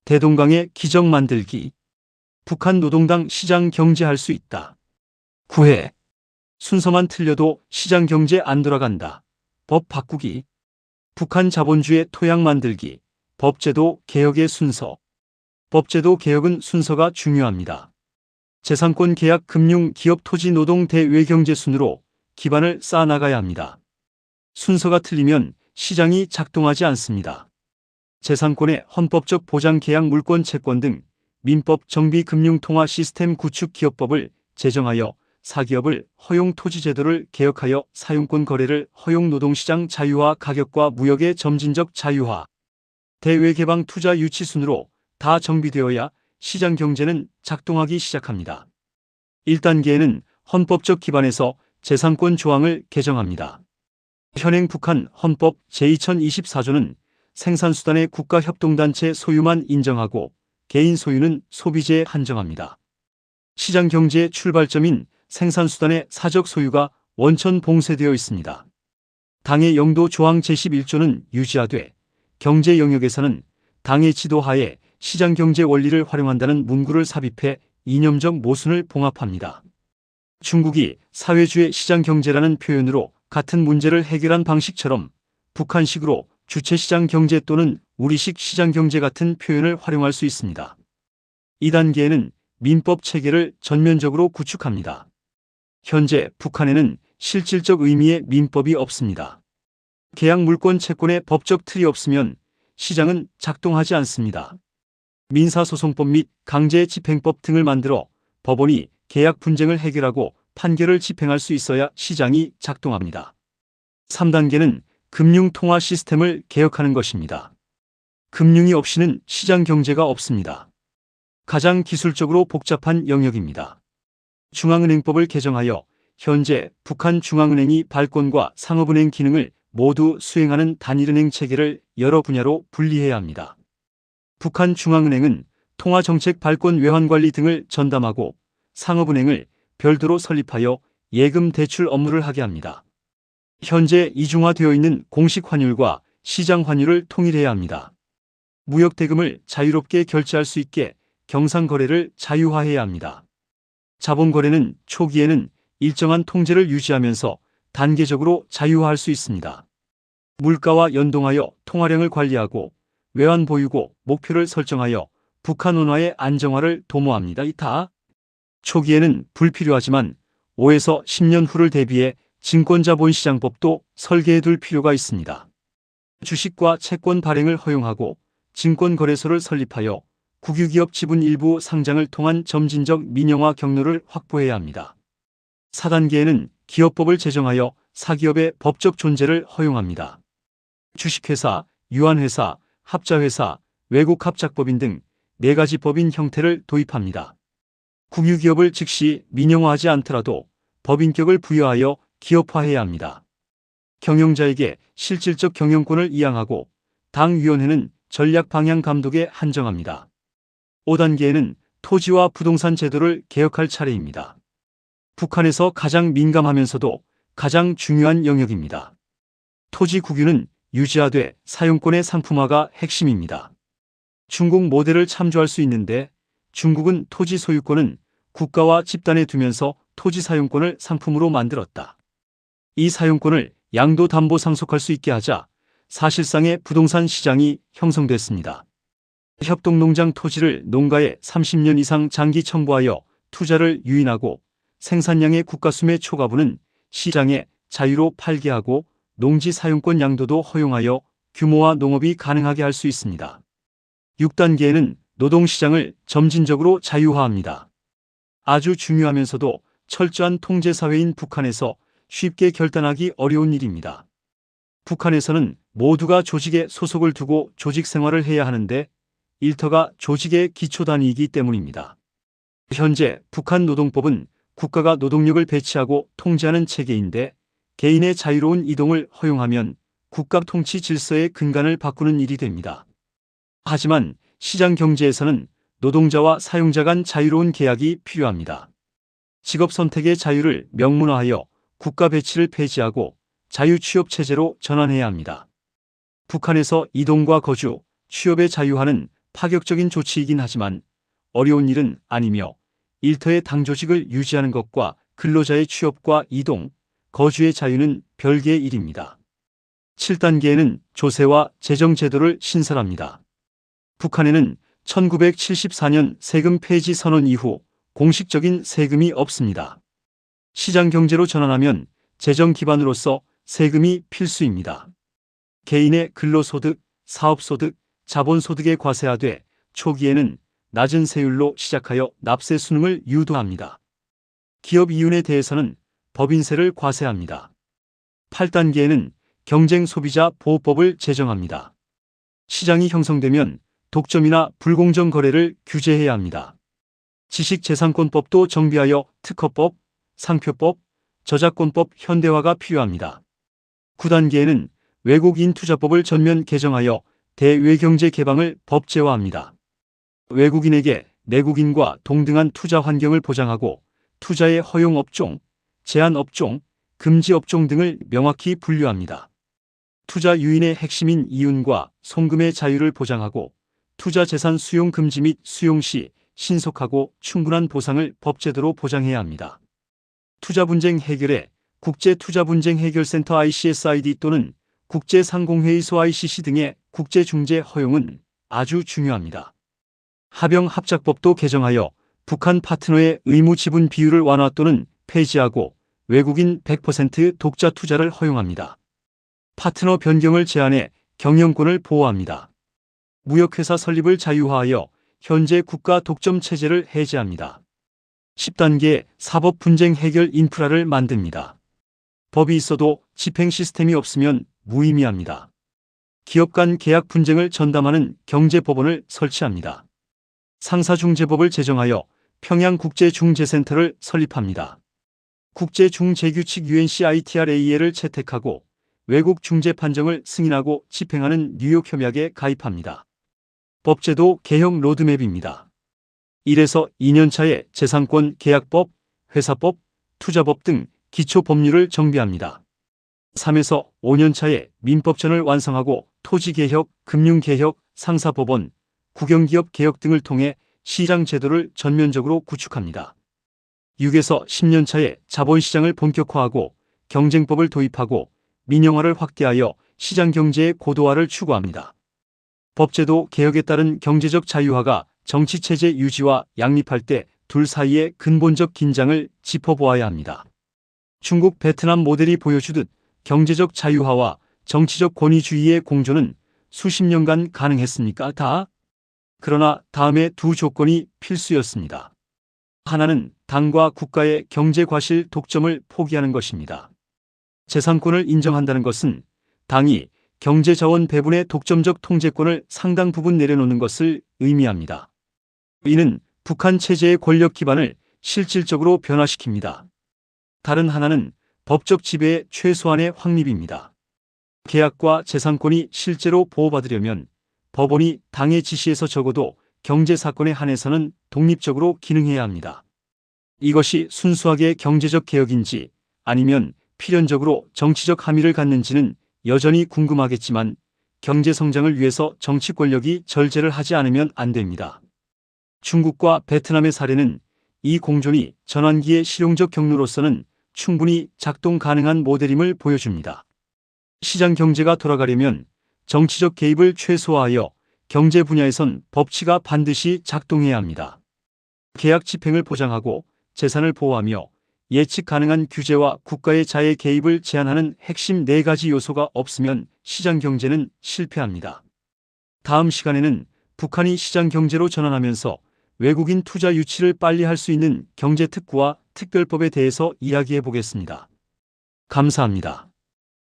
대동강의 기적 만들기. 북한 노동당 시장 경제할 수 있다. 9회. 순서만 틀려도 시장 경제 안 돌아간다. 법 바꾸기. 북한 자본주의 토양 만들기. 법제도 개혁의 순서. 법제도 개혁은 순서가 중요합니다. 재산권 계약 금융 기업 토지 노동 대외경제 순으로 기반을 쌓아나가야 합니다. 순서가 틀리면 시장이 작동하지 않습니다. 재산권의 헌법적 보장 계약 물권 채권 등 민법 정비 금융 통화 시스템 구축 기업법을 제정하여 사기업을 허용 토지 제도를 개혁하여 사용권 거래를 허용 노동시장 자유화 가격과 무역의 점진적 자유화 대외개방 투자 유치 순으로 다 정비되어야 시장 경제는 작동하기 시작합니다. 1단계에는 헌법적 기반에서 재산권 조항을 개정합니다. 현행 북한 헌법 제2024조는 생산수단의 국가협동단체 소유만 인정하고 개인 소유는 소비재에 한정합니다. 시장 경제의 출발점인 생산수단의 사적 소유가 원천 봉쇄되어 있습니다. 당의 영도 조항 제11조는 유지하되 경제 영역에서는 당의 지도하에 시장경제 원리를 활용한다는 문구를 삽입해 이념적 모순을 봉합합니다. 중국이 사회주의 시장경제라는 표현으로 같은 문제를 해결한 방식처럼 북한식으로 주체시장 경제 또는 우리식 시장경제 같은 표현을 활용할 수 있습니다. 2단계에는 민법 체계를 전면적으로 구축합니다. 현재 북한에는 실질적 의미의 민법이 없습니다. 계약 물권 채권의 법적 틀이 없으면 시장은 작동하지 않습니다. 민사소송법 및 강제집행법 등을 만들어 법원이 계약 분쟁을 해결하고 판결을 집행할 수 있어야 시장이 작동합니다. 3단계는 금융통화 시스템을 개혁하는 것입니다. 금융이 없이는 시장 경제가 없습니다. 가장 기술적으로 복잡한 영역입니다. 중앙은행법을 개정하여 현재 북한 중앙은행이 발권과 상업은행 기능을 모두 수행하는 단일은행 체계를 여러 분야로 분리해야 합니다. 북한 중앙은행은 통화정책 발권 외환관리 등을 전담하고 상업은행을 별도로 설립하여 예금 대출 업무를 하게 합니다. 현재 이중화되어 있는 공식 환율과 시장 환율을 통일해야 합니다. 무역대금을 자유롭게 결제할 수 있게 경상거래를 자유화해야 합니다. 자본거래는 초기에는 일정한 통제를 유지하면서 단계적으로 자유화할 수 있습니다. 물가와 연동하여 통화량을 관리하고 외환 보유고 목표를 설정하여 북한 원화의 안정화를 도모합니다. 이타 초기에는 불필요하지만 5에서 10년 후를 대비해 증권자본시장법도 설계해 둘 필요가 있습니다. 주식과 채권 발행을 허용하고 증권거래소를 설립하여 국유기업 지분 일부 상장을 통한 점진적 민영화 경로를 확보해야 합니다. 4단계에는 기업법을 제정하여 사기업의 법적 존재를 허용합니다. 주식회사, 유한회사, 합자회사, 외국합작법인 등 4가지 법인 형태를 도입합니다. 국유기업을 즉시 민영화하지 않더라도 법인격을 부여하여 기업화해야 합니다. 경영자에게 실질적 경영권을 이양하고 당위원회는 전략 방향 감독에 한정합니다. 5단계에는 토지와 부동산 제도를 개혁할 차례입니다. 북한에서 가장 민감하면서도 가장 중요한 영역입니다. 토지 국유는 유지하되 사용권의 상품화가 핵심입니다. 중국 모델을 참조할 수 있는데 중국은 토지 소유권은 국가와 집단에 두면서 토지 사용권을 상품으로 만들었다. 이 사용권을 양도 담보 상속할 수 있게 하자 사실상의 부동산 시장이 형성됐습니다. 협동농장 토지를 농가에 30년 이상 장기 청부하여 투자를 유인하고 생산량의 국가수매 초과분은 시장에 자유로 팔게 하고 농지 사용권 양도도 허용하여 규모화 농업이 가능하게 할 수 있습니다. 6단계에는 노동시장을 점진적으로 자유화합니다. 아주 중요하면서도 철저한 통제사회인 북한에서 쉽게 결단하기 어려운 일입니다. 북한에서는 모두가 조직에 소속을 두고 조직 생활을 해야 하는데 일터가 조직의 기초단위이기 때문입니다. 현재 북한 노동법은 국가가 노동력을 배치하고 통제하는 체계인데 개인의 자유로운 이동을 허용하면 국가 통치 질서의 근간을 바꾸는 일이 됩니다. 하지만 시장 경제에서는 노동자와 사용자 간 자유로운 계약이 필요합니다. 직업 선택의 자유를 명문화하여 국가 배치를 폐지하고 자유취업 체제로 전환해야 합니다. 북한에서 이동과 거주, 취업의 자유화는 파격적인 조치이긴 하지만 어려운 일은 아니며 일터의 당조직을 유지하는 것과 근로자의 취업과 이동, 거주의 자유는 별개의 일입니다. 7단계에는 조세와 재정제도를 신설합니다. 북한에는 1974년 세금 폐지 선언 이후 공식적인 세금이 없습니다. 시장경제로 전환하면 재정 기반으로서 세금이 필수입니다. 개인의 근로소득, 사업소득, 자본소득에 과세하되 초기에는 낮은 세율로 시작하여 납세 수능을 유도합니다. 기업 이윤에 대해서는 법인세를 과세합니다. 8단계에는 경쟁소비자 보호법을 제정합니다. 시장이 형성되면 독점이나 불공정 거래를 규제해야 합니다. 지식재산권법도 정비하여 특허법, 상표법, 저작권법 현대화가 필요합니다. 9단계에는 외국인 투자법을 전면 개정하여 대외경제 개방을 법제화합니다. 외국인에게 내국인과 동등한 투자 환경을 보장하고 투자의 허용 업종, 제한 업종, 금지 업종 등을 명확히 분류합니다. 투자 유인의 핵심인 이윤과 송금의 자유를 보장하고 투자 재산 수용 금지 및 수용 시 신속하고 충분한 보상을 법제도로 보장해야 합니다. 투자 분쟁 해결에 국제투자분쟁해결센터 ICSID 또는 국제상공회의소 ICC 등의 국제중재 허용은 아주 중요합니다. 합병합작법도 개정하여 북한 파트너의 의무 지분 비율을 완화 또는 폐지하고 외국인 100% 독자 투자를 허용합니다. 파트너 변경을 제한해 경영권을 보호합니다. 무역회사 설립을 자유화하여 현재 국가 독점 체제를 해제합니다. 10단계 사법 분쟁 해결 인프라를 만듭니다. 법이 있어도 집행 시스템이 없으면 무의미합니다. 기업 간 계약 분쟁을 전담하는 경제법원을 설치합니다. 상사중재법을 제정하여 평양국제중재센터를 설립합니다. 국제중재규칙 UNCITRAL을 채택하고 외국 중재 판정을 승인하고 집행하는 뉴욕 협약에 가입합니다. 법제도 개혁 로드맵입니다. 1에서 2년차에 재산권 계약법, 회사법, 투자법 등 기초 법률을 정비합니다. 3에서 5년차에 민법전을 완성하고 토지개혁, 금융개혁, 상사법원, 국영기업 개혁 등을 통해 시장제도를 전면적으로 구축합니다. 6에서 10년차에 자본시장을 본격화하고 경쟁법을 도입하고 민영화를 확대하여 시장경제의 고도화를 추구합니다. 법제도 개혁에 따른 경제적 자유화가 정치체제 유지와 양립할 때 둘 사이의 근본적 긴장을 짚어보아야 합니다. 중국 베트남 모델이 보여주듯 경제적 자유화와 정치적 권위주의의 공존은 수십 년간 가능했습니까? 그러나 다음에 두 조건이 필수였습니다. 하나는 당과 국가의 경제 과실 독점을 포기하는 것입니다. 재산권을 인정한다는 것은 당이 경제자원 배분의 독점적 통제권을 상당 부분 내려놓는 것을 의미합니다. 이는 북한 체제의 권력 기반을 실질적으로 변화시킵니다. 다른 하나는 법적 지배의 최소한의 확립입니다. 계약과 재산권이 실제로 보호받으려면 법원이 당의 지시에서 적어도 경제사건에 한해서는 독립적으로 기능해야 합니다. 이것이 순수하게 경제적 개혁인지 아니면 필연적으로 정치적 함의를 갖는지는 여전히 궁금하겠지만 경제성장을 위해서 정치 권력이 절제를 하지 않으면 안 됩니다. 중국과 베트남의 사례는 이 공존이 전환기의 실용적 경로로서는 충분히 작동 가능한 모델임을 보여줍니다. 시장 경제가 돌아가려면 정치적 개입을 최소화하여 경제 분야에선 법치가 반드시 작동해야 합니다. 계약 집행을 보장하고 재산을 보호하며 예측 가능한 규제와 국가의 자의 개입을 제한하는 핵심 4가지 요소가 없으면 시장 경제는 실패합니다. 다음 시간에는 북한이 시장 경제로 전환하면서 외국인 투자 유치를 빨리 할 수 있는 경제특구와 특별법에 대해서 이야기해 보겠습니다. 감사합니다.